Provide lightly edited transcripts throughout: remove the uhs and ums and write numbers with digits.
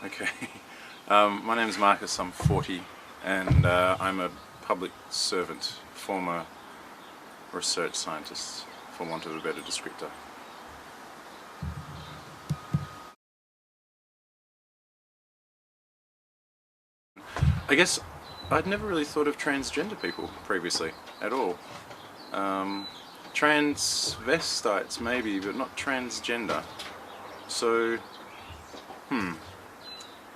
Okay. My name's Marcus, I'm 40 and I'm a public servant, former research scientist, for want of a better descriptor. I guess I'd never really thought of transgender people previously, at all. Transvestites maybe, but not transgender. So,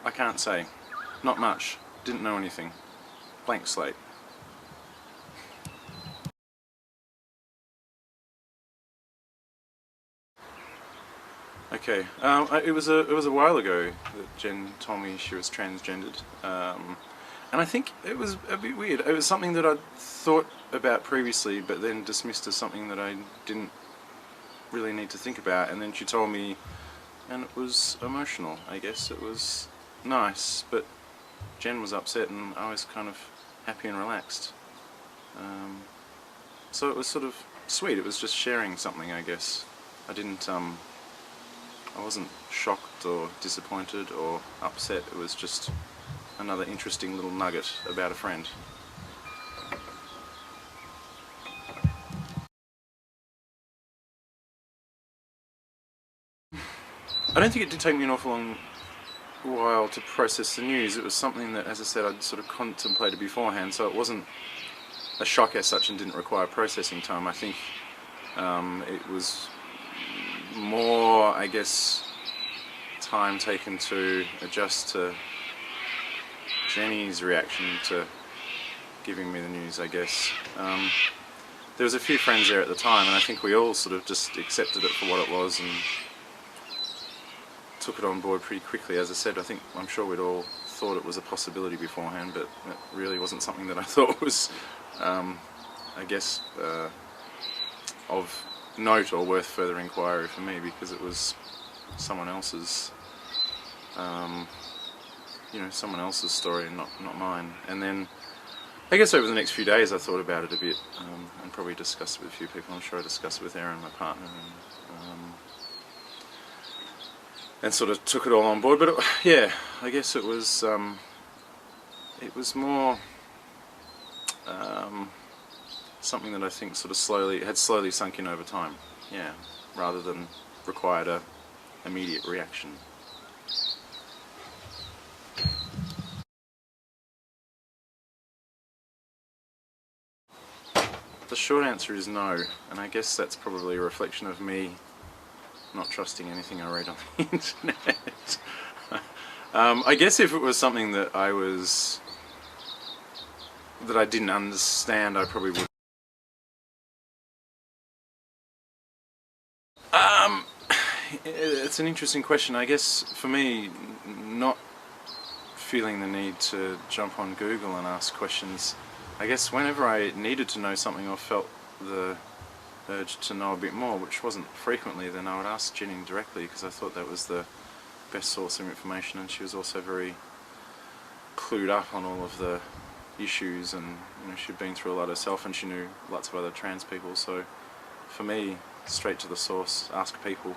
I can't say. Not much. Didn't know anything. Blank slate. Okay, it was a while ago that Jen told me she was transgendered, and I think it was a bit weird. It was something that I'd thought about previously, but then dismissed as something that I didn't really need to think about. And then she told me, and it was emotional. I guess it was nice, but Jen was upset, and I was kind of happy and relaxed. So it was sort of sweet. It was just sharing something, I guess. I wasn't shocked or disappointed or upset. It was just another interesting little nugget about a friend. I don't think it did take me an awful long while to process the news. It was something that, as I said, I'd sort of contemplated beforehand, so it wasn't a shock as such and didn't require processing time. I think it was more, I guess, time taken to adjust to Jenni's reaction to giving me the news, I guess. There was a few friends there at the time, and I think we all sort of just accepted it for what it was and took it on board pretty quickly. As I said, I'm sure we'd all thought it was a possibility beforehand, but it really wasn't something that I thought was, I guess, of note or worth further inquiry for me, because it was someone else's, someone else's story and not mine. And then I guess over the next few days I thought about it a bit, and probably discussed it with a few people. I'm sure I discussed it with Erin, my partner, and sort of took it all on board. But yeah, I guess it was more something that I think sort of had slowly sunk in over time, yeah, rather than required a immediate reaction. The short answer is no, and I guess that's probably a reflection of me not trusting anything I read on the internet. I guess if it was something that I didn't understand, I probably would. It's an interesting question. I guess for me, not feeling the need to jump on Google and ask questions, I guess whenever I needed to know something or felt the urge to know a bit more, which wasn't frequently, then I would ask Jenni directly, because I thought that was the best source of information, and she was also very clued up on all of the issues, and she'd been through a lot herself, and she knew lots of other trans people. So for me, straight to the source, ask people,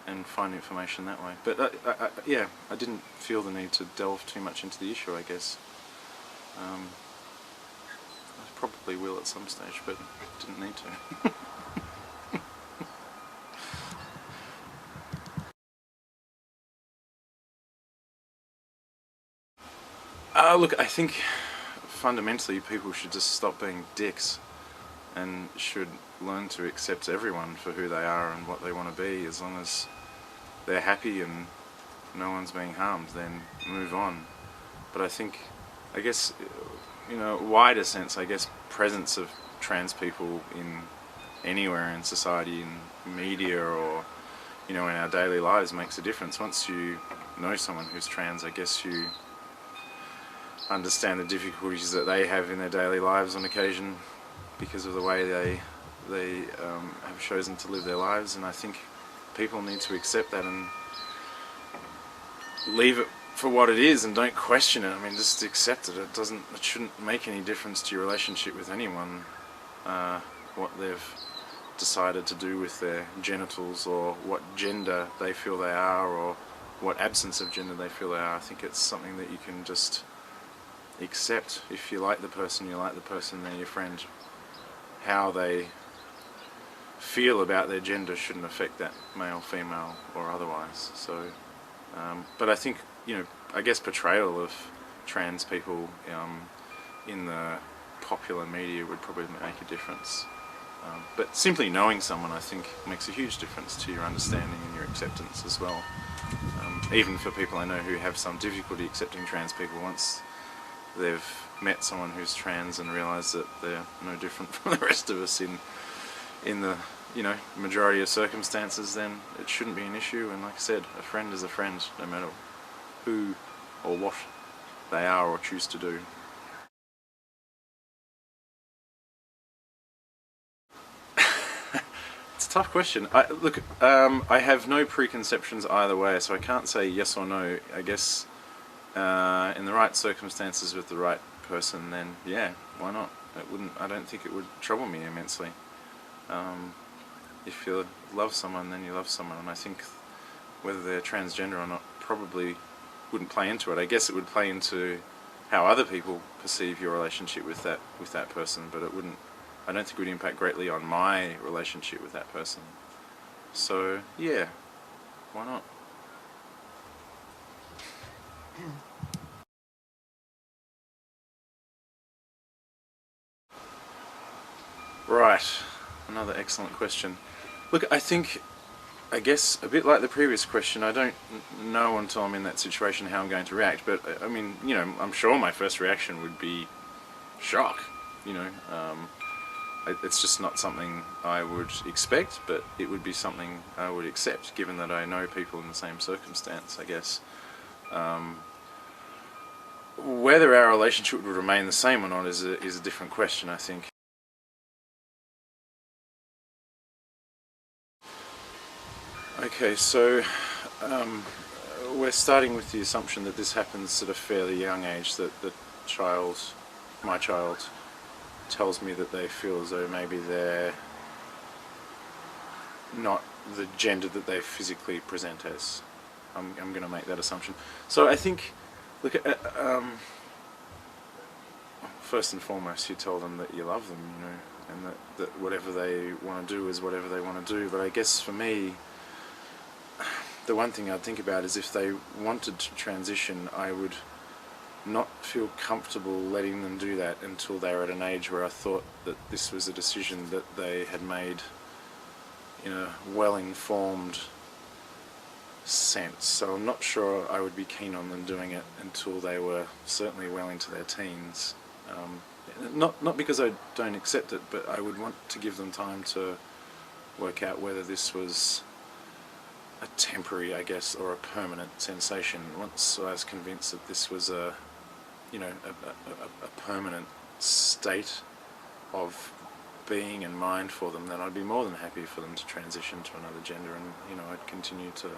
and find information that way. But yeah, I didn't feel the need to delve too much into the issue, I guess. I probably will at some stage, but didn't need to. Look, I think fundamentally people should just stop being dicks and should learn to accept everyone for who they are and what they want to be. As long as they're happy and no one's being harmed, then move on. But I guess, wider sense, I guess presence of trans people in anywhere in society, in media, or in our daily lives makes a difference. Once you know someone who's trans, I guess you understand the difficulties that they have in their daily lives on occasion because of the way they have chosen to live their lives, and I think people need to accept that and leave it for what it is and don't question it. I mean, just accept it. It shouldn't make any difference to your relationship with anyone, what they've decided to do with their genitals or what gender they feel they are or what absence of gender they feel they are. I think it's something that you can just accept. If you like the person, you like the person, they're your friend. How they feel about their gender shouldn't affect that, male, female, or otherwise. So, but I think, I guess portrayal of trans people in the popular media would probably make a difference. But simply knowing someone, I think, makes a huge difference to your understanding and your acceptance as well. Even for people I know who have some difficulty accepting trans people, once they've met someone who's trans and realise that they're no different from the rest of us in the majority of circumstances, then it shouldn't be an issue. And like I said, a friend is a friend, no matter who or what they are or choose to do. It's a tough question. I have no preconceptions either way, so I can't say yes or no. I guess in the right circumstances with the right person, then yeah, why not? I don't think it would trouble me immensely. If you love someone, then you love someone, and I think whether they're transgender or not probably wouldn't play into it. I guess it would play into how other people perceive your relationship with that person, but it wouldn't. I don't think it would impact greatly on my relationship with that person. So yeah, why not? Right, another excellent question. Look, I guess a bit like the previous question, I don't know until I'm in that situation how I'm going to react, but I mean, I'm sure my first reaction would be shock. It's just not something I would expect, but it would be something I would accept, given that I know people in the same circumstance, I guess. Whether our relationship would remain the same or not is a different question, I think. Okay, so we're starting with the assumption that this happens at a fairly young age, that my child, tells me that they feel as though maybe they're not the gender that they physically present as. I'm going to make that assumption. So I think, look, first and foremost, you tell them that you love them, and that whatever they want to do is whatever they want to do. But I guess for me, the one thing I'd think about is if they wanted to transition, I would not feel comfortable letting them do that until they were at an age where I thought that this was a decision that they had made in a well-informed sense. So I'm not sure I would be keen on them doing it until they were certainly well into their teens. Not because I don't accept it, but I would want to give them time to work out whether this was a temporary, I guess, or a permanent sensation. Once I was convinced that this was a permanent state of being and mind for them, then I'd be more than happy for them to transition to another gender, and I'd continue to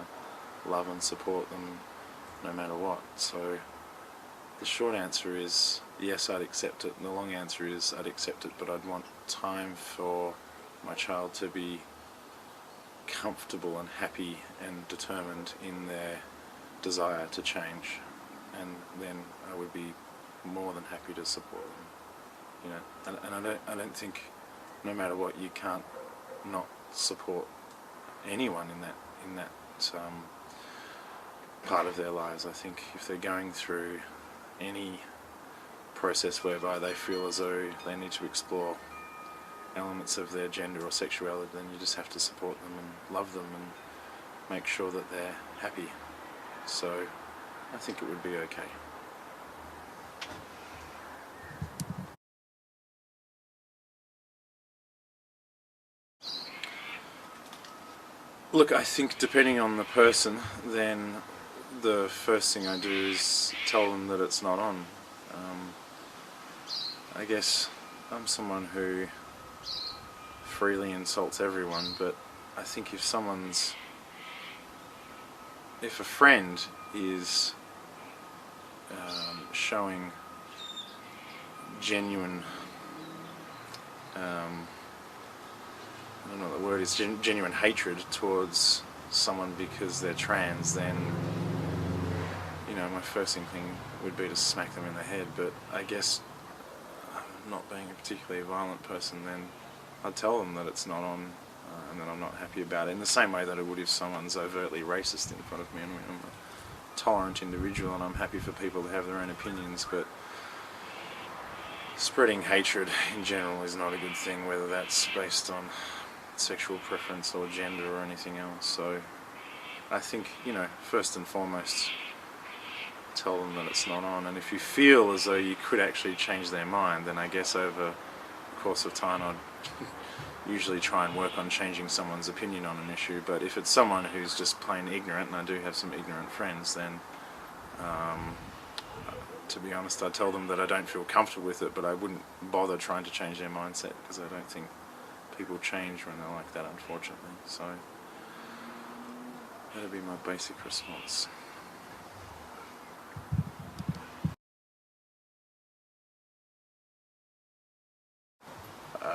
love and support them no matter what. So the short answer is yes, I'd accept it, and the long answer is I'd accept it, but I'd want time for my child to be comfortable and happy and determined in their desire to change, and then I would be more than happy to support them. And I don't think, no matter what, you can't not support anyone in that part of their lives. I think if they're going through any process whereby they feel as though they need to explore elements of their gender or sexuality, then you just have to support them and love them and make sure that they're happy. So I think it would be okay. Look, I think depending on the person, then the first thing I do is tell them that it's not on. I guess I'm someone who freely insults everyone, but I think if a friend is showing genuine, I don't know what the word is, genuine hatred towards someone because they're trans, then my first inkling would be to smack them in the head, but I guess not being a particularly violent person, then I'd tell them that it's not on, and that I'm not happy about it, in the same way that I would if someone's overtly racist in front of me. I mean, I'm a tolerant individual and I'm happy for people to have their own opinions, but spreading hatred in general is not a good thing, whether that's based on sexual preference or gender or anything else. So I think, first and foremost, tell them that it's not on, and if you feel as though you could actually change their mind, then I guess over the course of time I'd usually try and work on changing someone's opinion on an issue. But if it's someone who's just plain ignorant, and I do have some ignorant friends, then to be honest, I'd tell them that I don't feel comfortable with it, but I wouldn't bother trying to change their mindset, because I don't think people change when they're like that, unfortunately. So that'd be my basic response.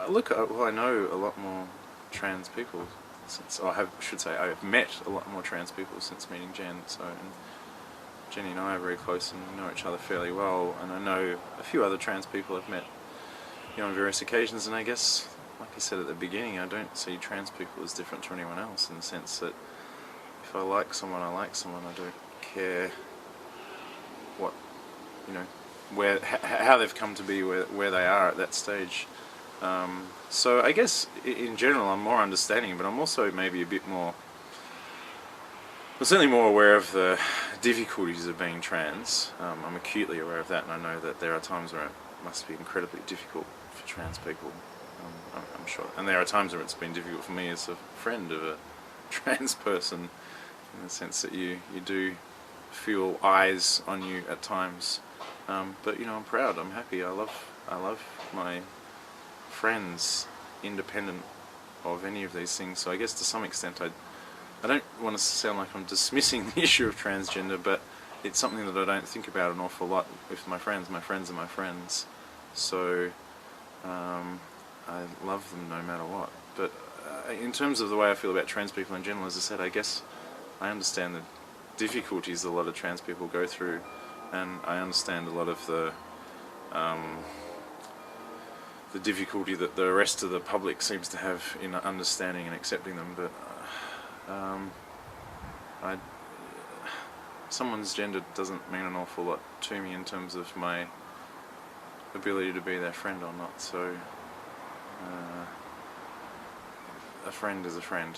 Look, I know a lot more trans people since, or I've met a lot more trans people since meeting Jen. So, and Jenny and I are very close and we know each other fairly well, and I know a few other trans people I've met, on various occasions. And I guess, like I said at the beginning, I don't see trans people as different to anyone else, in the sense that if I like someone, I like someone. I don't care what, how they've come to be where they are at that stage. So I guess in general I'm more understanding, but I'm also maybe a bit more, well, certainly more aware of the difficulties of being trans. I'm acutely aware of that, and I know that there are times where it must be incredibly difficult for trans people. I'm sure, and there are times where it's been difficult for me as a friend of a trans person, in the sense that you do feel eyes on you at times. But I'm proud, I'm happy, I love my friends, independent of any of these things. So I guess to some extent I don't want to sound like I'm dismissing the issue of transgender, but it's something that I don't think about an awful lot with my friends. My friends are my friends, so I love them no matter what. But in terms of the way I feel about trans people in general, as I said, I guess I understand the difficulties a lot of trans people go through, and I understand a lot of the difficulty that the rest of the public seems to have in understanding and accepting them. But someone's gender doesn't mean an awful lot to me in terms of my ability to be their friend or not. So a friend is a friend.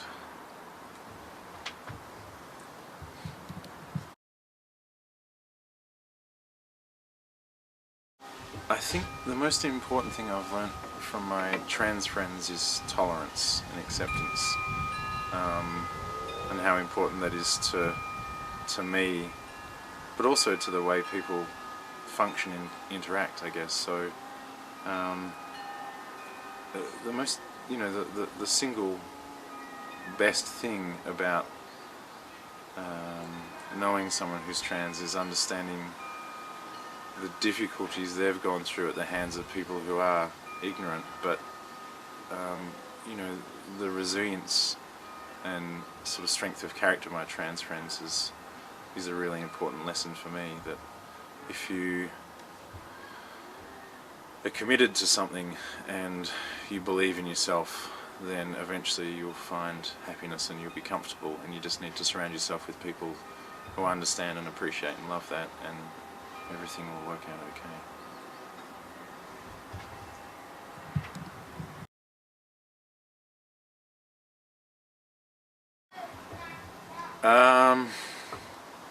I think the most important thing I've learnt from my trans friends is tolerance and acceptance, and how important that is to me, but also to the way people function and interact, I guess. So the most, the single best thing about knowing someone who's trans is understanding the difficulties they've gone through at the hands of people who are ignorant, but the resilience and sort of strength of character of my trans friends is a really important lesson for me, that if you are committed to something and you believe in yourself, then eventually you'll find happiness and you'll be comfortable, and you just need to surround yourself with people who understand and appreciate and love that, and everything will work out okay.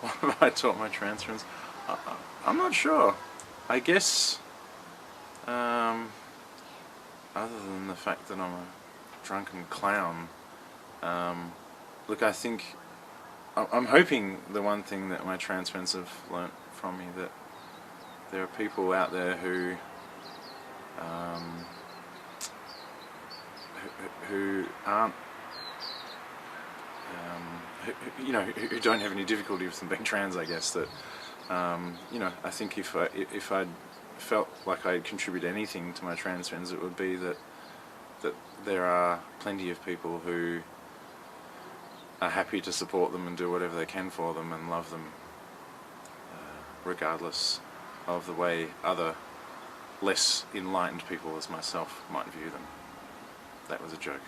What have I taught my trans friends? I'm not sure. I guess, other than the fact that I'm a drunken clown, look, I think, I'm hoping the one thing that my trans friends have learnt from me, that there are people out there who aren't, who don't have any difficulty with them being trans. I guess that, I think if I'd felt like I'd contribute anything to my trans friends, it would be that there are plenty of people who are happy to support them and do whatever they can for them and love them, regardless of the way other less enlightened people as myself might view them. That was a joke.